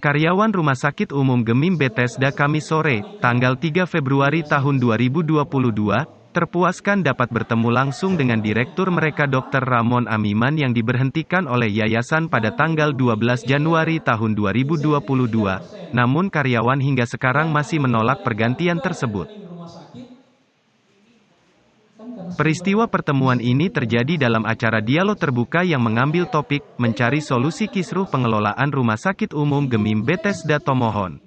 Karyawan Rumah Sakit Umum Gemim Bethesda Kamis sore, tanggal 3 Februari tahun 2022, terpuaskan dapat bertemu langsung dengan direktur mereka Dr. Ramon Amiman yang diberhentikan oleh yayasan pada tanggal 12 Januari tahun 2022. Namun karyawan hingga sekarang masih menolak pergantian tersebut. Peristiwa pertemuan ini terjadi dalam acara dialog terbuka yang mengambil topik, mencari solusi kisruh pengelolaan Rumah Sakit Umum Gemim Bethesda Tomohon.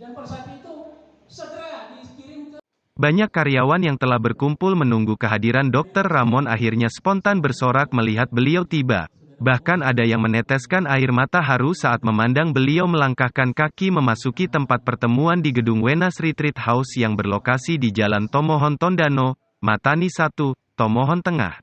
Banyak karyawan yang telah berkumpul menunggu kehadiran Dr. Ramon akhirnya spontan bersorak melihat beliau tiba. Bahkan ada yang meneteskan air mata haru saat memandang beliau melangkahkan kaki memasuki tempat pertemuan di gedung Wenas Retreat House yang berlokasi di Jalan Tomohon Tondano, Matani 1, Tomohon Tengah.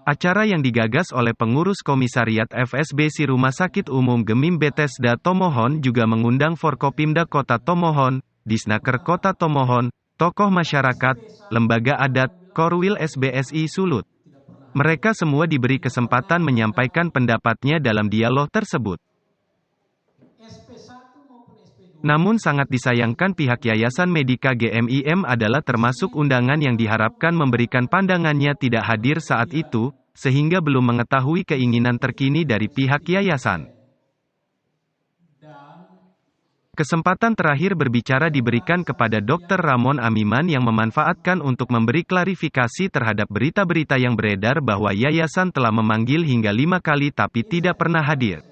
Acara yang digagas oleh pengurus komisariat FSBC Rumah Sakit Umum Gemim Bethesda Tomohon juga mengundang Forkopimda Kota Tomohon, Disnaker Kota Tomohon, tokoh masyarakat, lembaga adat, Korwil SBSI Sulut. Mereka semua diberi kesempatan menyampaikan pendapatnya dalam dialog tersebut. Namun sangat disayangkan pihak Yayasan Medika GMIM adalah termasuk undangan yang diharapkan memberikan pandangannya tidak hadir saat itu, sehingga belum mengetahui keinginan terkini dari pihak yayasan. Kesempatan terakhir berbicara diberikan kepada Dr. Ramon Amiman yang memanfaatkan untuk memberi klarifikasi terhadap berita-berita yang beredar bahwa yayasan telah memanggil hingga 5 kali tapi tidak pernah hadir.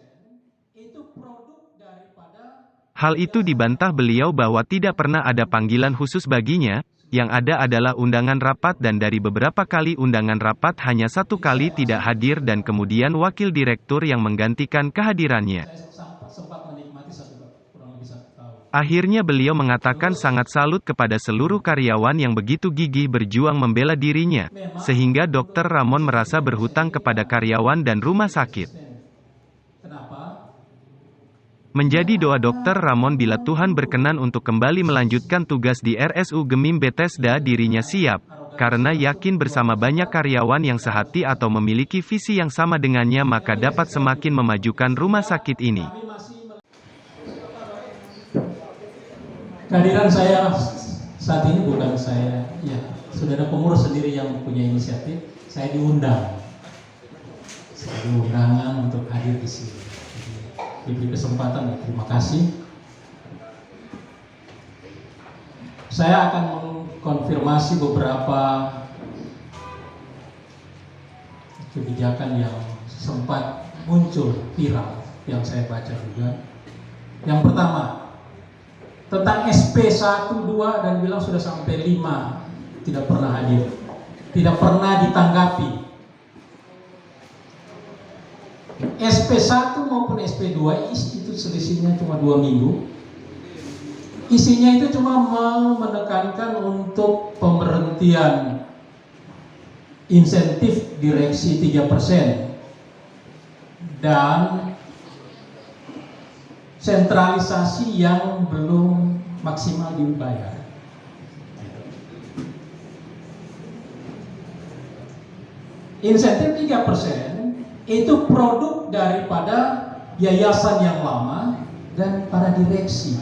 Hal itu dibantah beliau bahwa tidak pernah ada panggilan khusus baginya, yang ada adalah undangan rapat dan dari beberapa kali undangan rapat hanya 1 kali tidak hadir dan kemudian wakil direktur yang menggantikan kehadirannya. Akhirnya beliau mengatakan sangat salut kepada seluruh karyawan yang begitu gigih berjuang membela dirinya, sehingga Dr. Ramon merasa berhutang kepada karyawan dan rumah sakit. Menjadi doa Dr. Ramon bila Tuhan berkenan untuk kembali melanjutkan tugas di RSU Gemim Bethesda dirinya siap, karena yakin bersama banyak karyawan yang sehati atau memiliki visi yang sama dengannya maka dapat semakin memajukan rumah sakit ini. Kehadiran saya saat ini bukan saya, ya sudah ada pengurus sendiri yang punya inisiatif, saya diundang. Saya diundangan untuk hadir di sini. Diberi kesempatan, terima kasih. Saya akan mengkonfirmasi beberapa kebijakan yang sempat muncul viral yang saya baca juga. Yang pertama, tentang SP 1, 2 dan bilang sudah sampai 5 tidak pernah hadir, tidak pernah ditanggapi. SP1 maupun SP2 itu selisihnya cuma 2 minggu. Isinya itu cuma menekankan untuk pemberhentian insentif direksi 3% dan sentralisasi yang belum maksimal dibayar. Insentif 3% itu produk daripada yayasan yang lama dan para direksi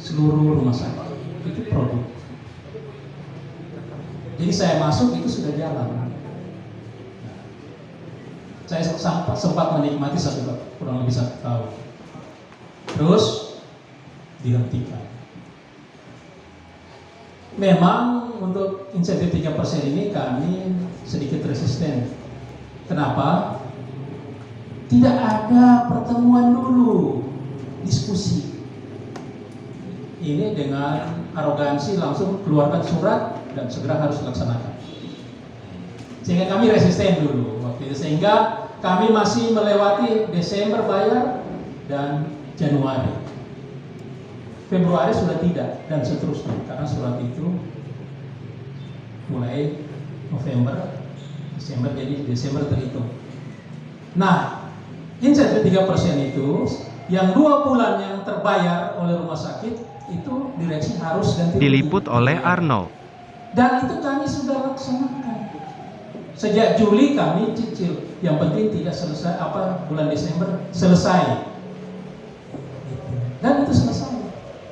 seluruh rumah sakit. Itu produk. Jadi saya masuk itu sudah jalan. Saya sempat menikmati kurang lebih 1 tahun. Terus dihentikan. Memang untuk insentif 3% ini kami sedikit resisten. Kenapa? Tidak ada pertemuan dulu, diskusi. Ini dengan arogansi langsung keluarkan surat dan segera harus dilaksanakan. Sehingga kami resisten dulu waktu itu, sehingga kami masih melewati Desember bayar dan Januari. Februari sudah tidak dan seterusnya karena surat itu mulai November, Desember, jadi Desember terhitung. Nah, insentif 3% itu yang 2 bulan yang terbayar oleh rumah sakit itu direksi harus ganti. Diliput oleh Arno. Dan itu kami sudah laksanakan. Sejak Juli kami cicil Yang penting tidak selesai bulan Desember selesai. Dan itu selesai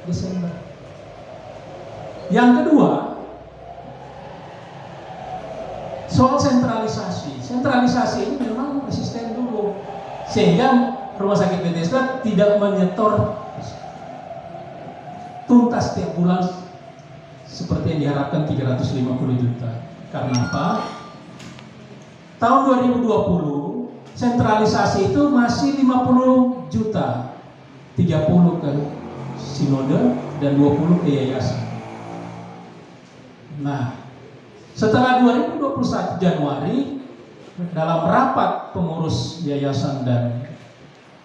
Desember. Yang kedua, soal sentralisasi. Sentralisasi ini memang resisten dulu, sehingga Rumah Sakit Bethesda tidak menyetor tuntas setiap bulan seperti yang diharapkan 350 juta. Karena apa? Tahun 2020 sentralisasi itu masih 50 juta, 30 ke sinode dan 20 ke yayasan. Nah, setelah 2021 Januari, dalam rapat pengurus yayasan dan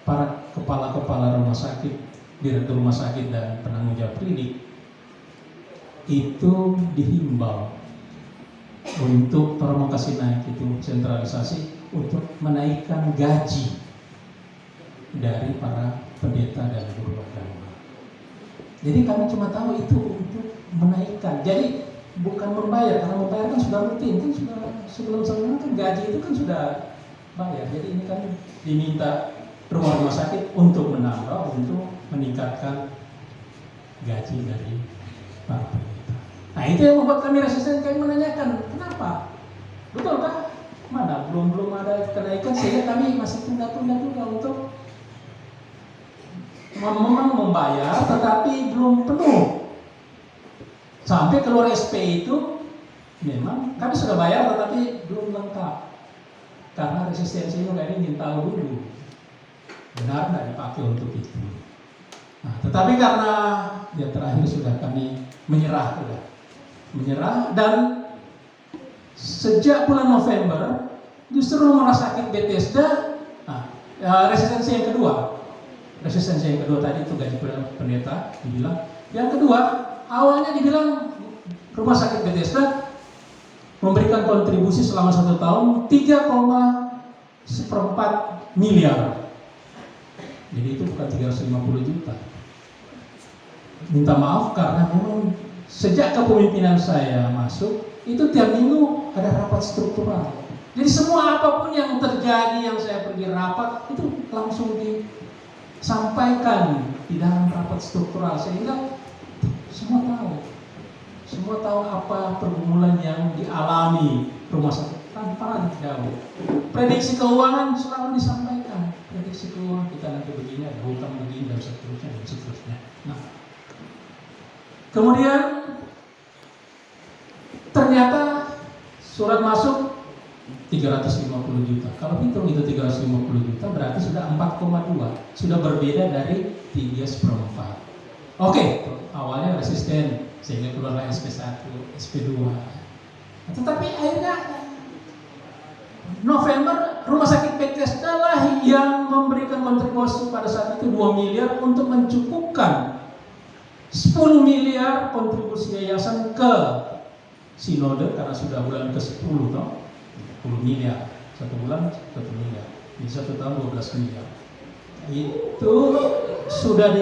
para kepala-kepala rumah sakit, direktur rumah sakit dan penanggung jawab klinik, itu dihimbau untuk tolong kasih naik itu sentralisasi untuk menaikkan gaji dari para pendeta dan guru agama. Jadi kami cuma tahu itu untuk menaikkan. Jadi bukan membayar, karena membayar kan sudah rutin, kan sudah sebelum-sebelumnya kan gaji itu kan sudah bayar. Jadi ini kan diminta rumah sakit untuk menambah, untuk meningkatkan gaji dari para pendeta. Nah itu yang membuat kami resisten. Kami menanyakan kenapa, betul kah? Mana belum ada kenaikan, sehingga kami masih tunda-tunda juga untuk memang membayar, tetapi belum penuh. Sampai keluar SP itu memang kami sudah bayar tetapi belum lengkap, karena resistensinya kami ingin tahu dulu benar tidak dipakai untuk itu. Nah, tetapi karena ya terakhir sudah kami menyerah dan sejak bulan November justru Rumah Sakit Bethesda, resistensi yang kedua tadi itu gaji pendeta dibilang. Yang kedua, awalnya dibilang Rumah Sakit Bethesda memberikan kontribusi selama 1 tahun 3,4 miliar. Jadi itu bukan 350 juta. Minta maaf karena memang sejak kepemimpinan saya masuk, itu tiap minggu ada rapat struktural. Jadi semua apapun yang terjadi, yang saya pergi rapat, itu langsung disampaikan di dalam rapat struktural, sehingga semua tahu apa pergumulan yang dialami rumah sakit tanpa jauh. Prediksi keuangan selalu disampaikan. Prediksi keuangan kita nanti begini, ada hutang begini dan seterusnya. Nah, kemudian ternyata surat masuk 350 juta. Kalau hitung itu 350 juta berarti sudah 4,2. Sudah berbeda dari 3/4. Oke, awalnya resisten sehingga keluarlah SP1, SP2. Tetapi akhirnya November Rumah Sakit Bethesda lah yang memberikan kontribusi pada saat itu 2 miliar untuk mencukupkan 10 miliar kontribusi yayasan ke sinode, karena sudah bulan ke-10 toh. 10 miliar, 1 bulan 1 miliar, di 1 tahun 12 miliar. Itu sudah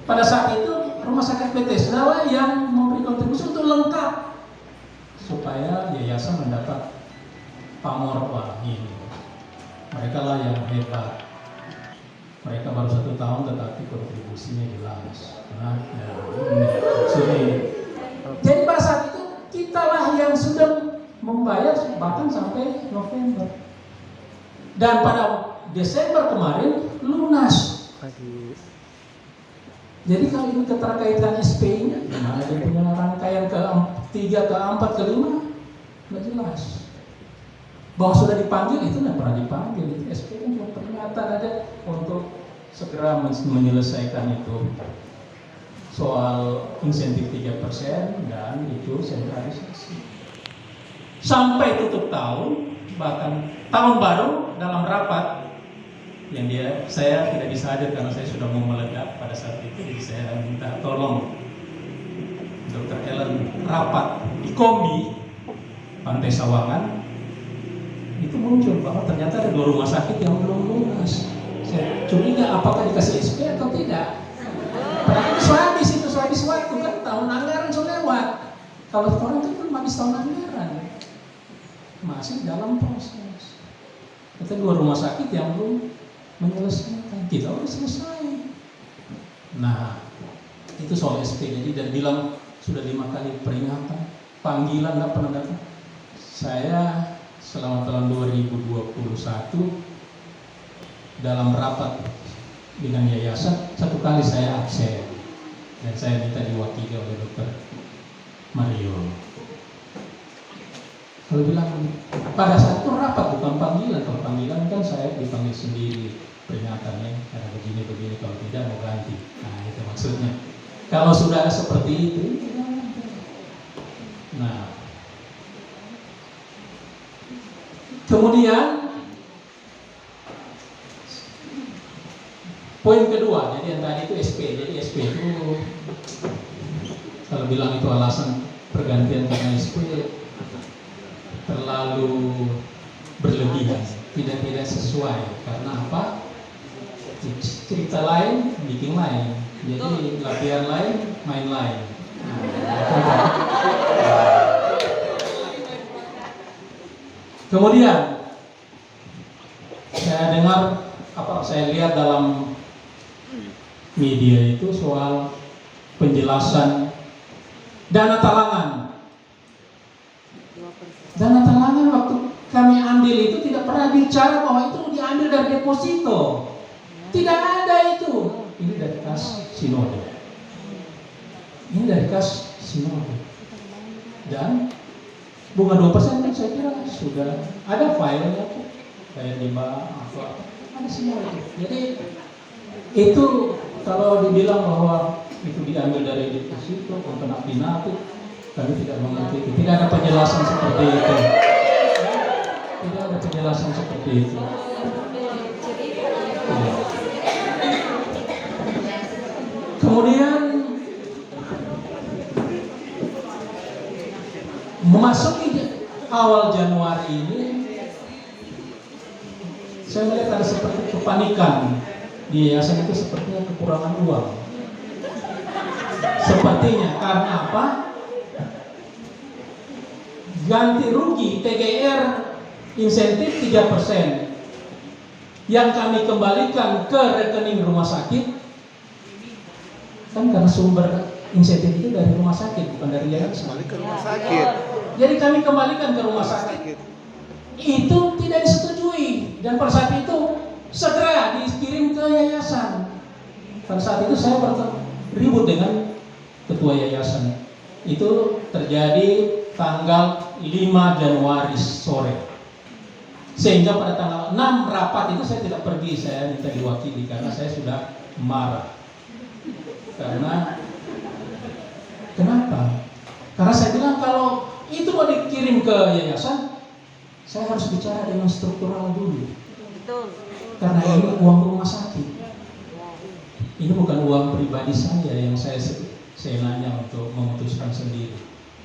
pada saat itu Rumah Sakit Bethesda lah yang memberi kontribusi untuk lengkap supaya yayasan mendapat pamor. Wah ini mereka lah yang hebat, mereka baru 1 tahun tetapi kontribusinya jelas. Nah, jadi pada saat itu kita lah yang sudah membayar bahkan sampai November, dan pada Desember kemarin lunas. Jadi kalau ini keterkaitan SP-nya, gimana dia punya rangkaian ke-3, ke-4, ke-5, nggak jelas. Bahwa sudah dipanggil itu nggak pernah dipanggil. Itu SP kan cuma peringatan aja untuk segera menyelesaikan itu soal insentif 3% dan itu sentralisasi. Sampai tutup tahun, bahkan tahun baru dalam rapat yang saya tidak bisa hadir karena saya sudah mau meledak pada saat itu, jadi saya minta tolong Dr. Ellen rapat di Kombi Pantai Sawangan. Itu muncul bahwa ternyata ada 2 rumah sakit yang belum lunas. Saya curiga apakah dikasih SP atau tidak. Padahal itu habis waktu kan, tahun anggaran sudah lewat. Kalau orang itu belum habis tahun anggaran, masih dalam proses. Kita 2 rumah sakit yang belum menyelesaikan, kita udah selesai. Nah, itu soal SP. Jadi dan bilang sudah 5 kali peringatan, panggilan nggak pernah datang. Saya selama tahun 2021 dalam rapat dengan yayasan 1 kali saya absen dan saya minta diwakili oleh Dr. Mario. Kalau bilang pada saat itu rapat bukan panggilan, kalau panggilan kan saya dipanggil sendiri peringatannya karena begini kalau tidak mau ganti. Nah itu maksudnya. Kalau sudah seperti itu, nah kemudian poin kedua, jadi yang tadi itu SP. Jadi SP itu kalau bilang itu alasan pergantian karena SP terlalu berlebihan, tidak sesuai. Karena apa? Cerita lain, bikin lain. Jadi latihan lain, main lain. Kemudian saya dengar saya lihat dalam media itu soal penjelasan dana talangan. Dana talangan waktu kami ambil itu tidak pernah bicara bahwa itu diambil dari deposito. Tidak ada itu. Ini dari kas sinode. Ini dari kas sinode. Dan bunga 2% kan saya kira sudah ada filenya tuh. Kayak di bank apa ada semua itu. Jadi itu kalau dibilang bahwa itu diambil dari deposito untuk napinatif, kami tidak mengerti itu. Tidak ada penjelasan seperti itu. Tidak ada penjelasan seperti itu. Kemudian memasuki awal Januari ini, saya melihat ada seperti kepanikan di yayasan itu, sepertinya kekurangan uang. Sepertinya karena apa? Ganti rugi TGR insentif 3% yang kami kembalikan ke rekening rumah sakit. Kan karena sumber insentif itu dari rumah sakit, bukan dari yayasan. Kembali ke rumah sakit. Jadi kami kembalikan ke rumah sakit. Itu tidak disetujui dan pada saat itu segera dikirim ke yayasan. Pada saat itu saya ribut dengan ketua yayasan. Itu terjadi tanggal 5 Januari sore. Sehingga pada tanggal 6 rapat itu saya tidak pergi, saya minta diwakili karena saya sudah marah. Karena kenapa? Karena saya bilang kalau itu mau dikirim ke yayasan, saya harus bicara dengan struktural dulu. Betul. Karena ini uang rumah sakit. Ini bukan uang pribadi saya yang saya nanya untuk memutuskan sendiri.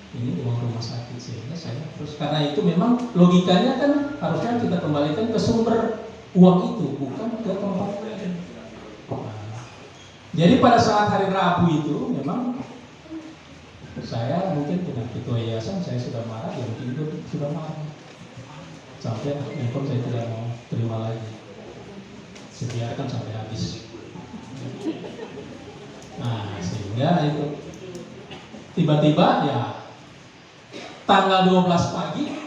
Ini uang rumah sakit, sehingga saya terus karena itu memang logikanya kan harusnya kita kembalikan ke sumber uang itu, bukan ke tempat lain. Jadi pada saat hari Rabu itu memang saya mungkin dengan ketua yayasan saya sudah marah, yang itu sudah marah. Sampai handphone saya tidak mau terima lagi. Saya biarkan sampai habis. Nah, sehingga itu tiba-tiba ya tanggal 12 pagi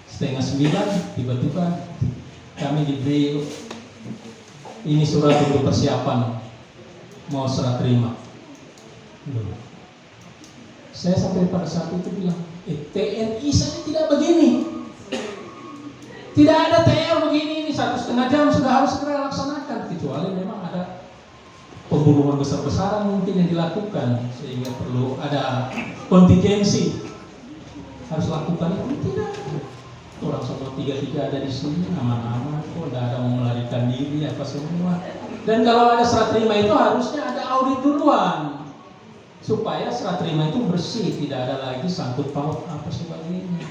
setengah 9 tiba-tiba kami diberi ini surat untuk persiapan mau serah terima. Saya sampai pada saat itu bilang, TNI saya tidak begini, tidak ada TR begini, ini 1,5 jam sudah harus segera laksanakan, kecuali memang ada pembunuhan besar-besaran mungkin yang dilakukan sehingga perlu ada kontingensi harus lakukan itu. Tidak, orang semua 3 ada di sini aman-aman kok, tidak ada mau melarikan diri apa semua. Dan kalau ada serah terima itu harusnya ada audit duluan supaya serah terima itu bersih, tidak ada lagi sangkut paut apa sebagainya.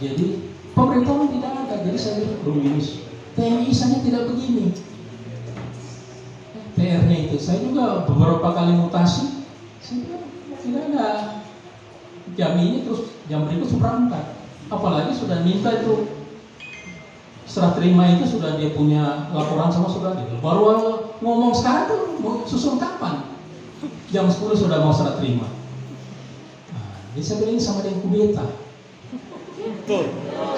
Jadi pemerintahan tidak ada. Jadi saya bilang ini TNI saya tidak begini. PR-nya itu saya juga beberapa kali mutasi, saya bilang tidak ada jam ini terus jam berikut berangkat. Apalagi sudah minta itu serah terima itu sudah dia punya laporan sama saudara. Baru ngomong sekarang tuh mau susun kapan? Jam 10 sudah mau serah terima. Nah, jadi saya bilang ini sama dengan kudeta.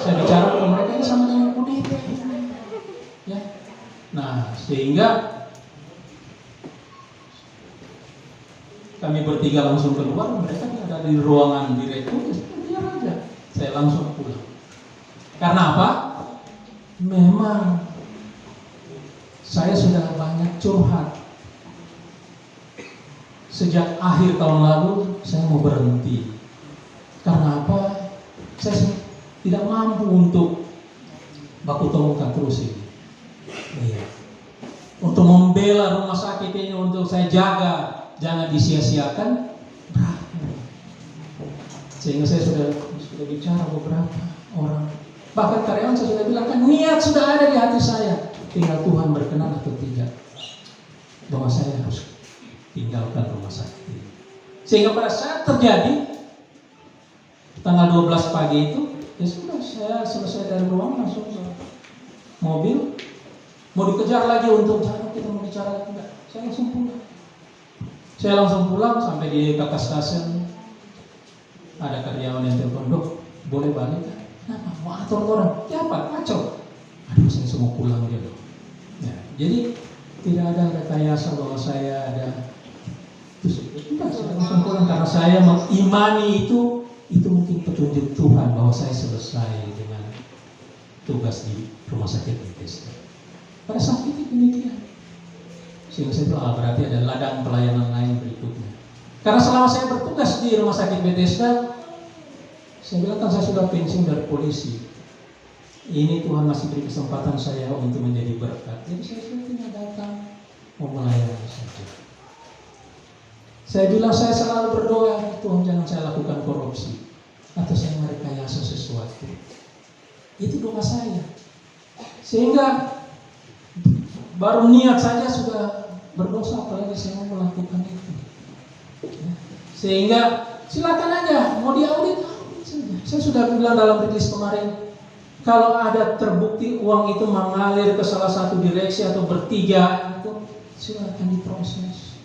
Saya bicara ke mereka ini sama dengan kudeta. Ya. Nah, sehingga kami bertiga langsung keluar, mereka ada di ruangan direktur, biar aja. Saya langsung pulang. Karena apa? Memang saya sudah banyak curhat. Sejak akhir tahun lalu saya mau berhenti. Karena apa? Saya tidak mampu untuk baku tomukan terus ini. Iya. Untuk membela rumah sakit ini, untuk saya jaga, jangan disia-siakan. Berat. Sehingga saya sudah bicara beberapa orang. Bahkan karyawan saya sudah bilang, kan niat sudah ada di hati saya. Tinggal Tuhan berkenan atau tidak, bahwa saya harus tinggalkan rumah sakit ini. Sehingga pada saat terjadi tanggal 12 pagi itu, ya sudah, saya selesai dari ruang langsung ke mobil. Mau dikejar lagi untuk kita mau bicara lagi, enggak. Saya langsung pulang. Saya langsung pulang sampai di kata stasiun. Ada karyawan yang telepon, "Dok, boleh balik kan?" "Kenapa? Mau atur orang." "Ya Pak, kacau." "Aduh, saya semua pulang dia dok." Ya, jadi tidak ada rekayasa bahwa saya ada. Tidak, saya langsung pulang karena saya mengimani itu mungkin petunjuk Tuhan bahwa saya selesai dengan tugas di rumah sakit Bethesda. Pada saat itu demikian. Sehingga saya bilang, berarti ada ladang pelayanan lain berikutnya. Karena selama saya bertugas di rumah sakit Bethesda, saya bilang kan saya sudah pensiun dari polisi. Ini Tuhan masih beri kesempatan saya untuk menjadi berkat. Jadi saya sudah tinggal datang mau melayani saja. Saya bilang saya selalu berdoa, Tuhan jangan saya lakukan korupsi atau saya merekayasa sesuatu. Itu doa saya. Sehingga baru niat saja sudah berdosa, apalagi saya mau melakukan itu. Sehingga silakan aja mau diaudit, audit saja. Saya sudah bilang dalam rilis kemarin, kalau ada terbukti uang itu mengalir ke salah satu direksi atau bertiga, itu silakan diproses.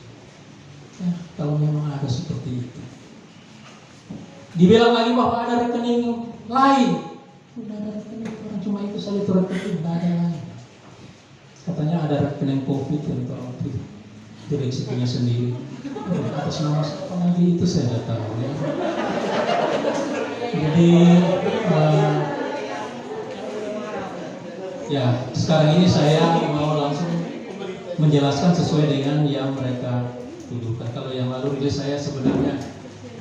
Ya, kalau memang ada seperti itu. Dibilang lagi bahwa ada rekening lain. Sudah ada rekening, cuma itu saja itu rekening, tidak ada lain. Katanya ada rekening COVID yang itu direksi punya sendiri. Atas nama siapa lagi itu saya tidak tahu ya. Jadi ya sekarang ini saya mau langsung menjelaskan sesuai dengan yang mereka tuduhkan. Kalau yang lalu rilis saya sebenarnya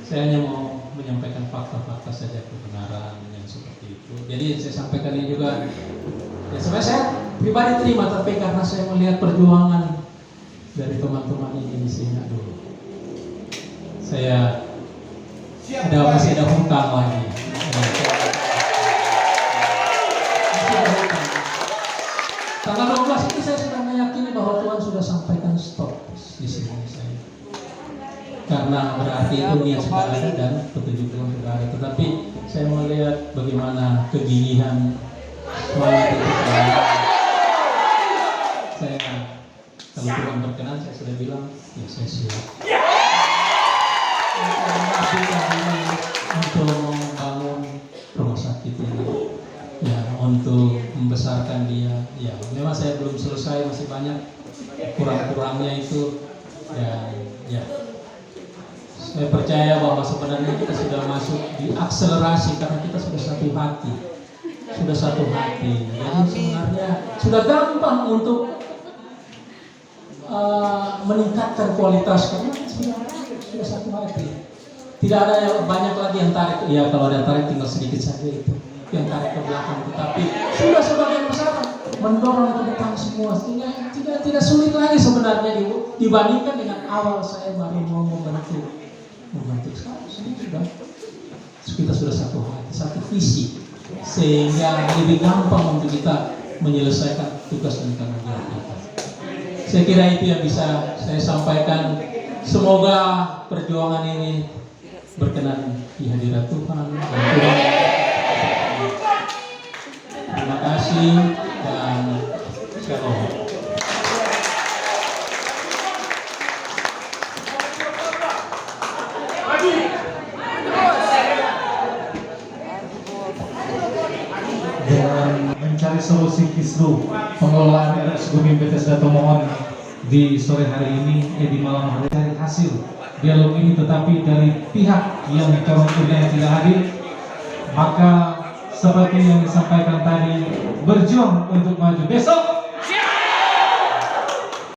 saya hanya mau menyampaikan fakta-fakta saja, kebenaran yang seperti itu. Jadi saya sampaikan ini juga. Ya sebenarnya saya pribadi terima, tapi karena saya melihat perjuangan dari teman-teman ini sehingga dulu saya masih ada hutang lagi. Tanggal 12 itu saya sudah meyakini bahwa Tuhan sudah sampaikan stop di sini saya. Karena berarti itu niat sudah ada dan petunjuk Tuhan sudah ada. Tetapi saya melihat bagaimana kegigihan semangat itu. Saya kalau Tuhan berkenan, saya sudah bilang, ya saya siap. Untuk membangun rumah sakit ini, ya untuk membesarkan dia. Ya memang saya belum selesai, masih banyak kurang-kurangnya itu. Ya saya percaya bahwa sebenarnya kita sudah masuk di akselerasi karena kita sudah satu hati. Sudah satu hati. Jadi sebenarnya sudah gampang untuk meningkatkan kualitas karena sudah satu hati. Tidak ada yang banyak lagi yang tarik. Ya kalau ada yang tarik tinggal sedikit saja itu yang tarik ke belakang. Tetapi sudah sebagian besar mendorong ke depan semua. Sehingga tidak sulit lagi sebenarnya dibandingkan dengan awal saya baru mau membentuk sekarang kita sudah satu hati, satu visi, sehingga lebih gampang untuk kita menyelesaikan tugas dan tanggung jawab kita. Saya kira itu yang bisa saya sampaikan. Semoga perjuangan ini berkenan di hadirat Tuhan dan Tuhan Terima kasih dan shalom. Dan mencari solusi kisruh pengelolaan RS Gumim Bethesda Tomohon di sore hari ini, di malam hari dari hasil dialog ini, tetapi dari pihak yang kami undang tidak hadir, maka seperti yang disampaikan tadi, berjuang untuk maju besok.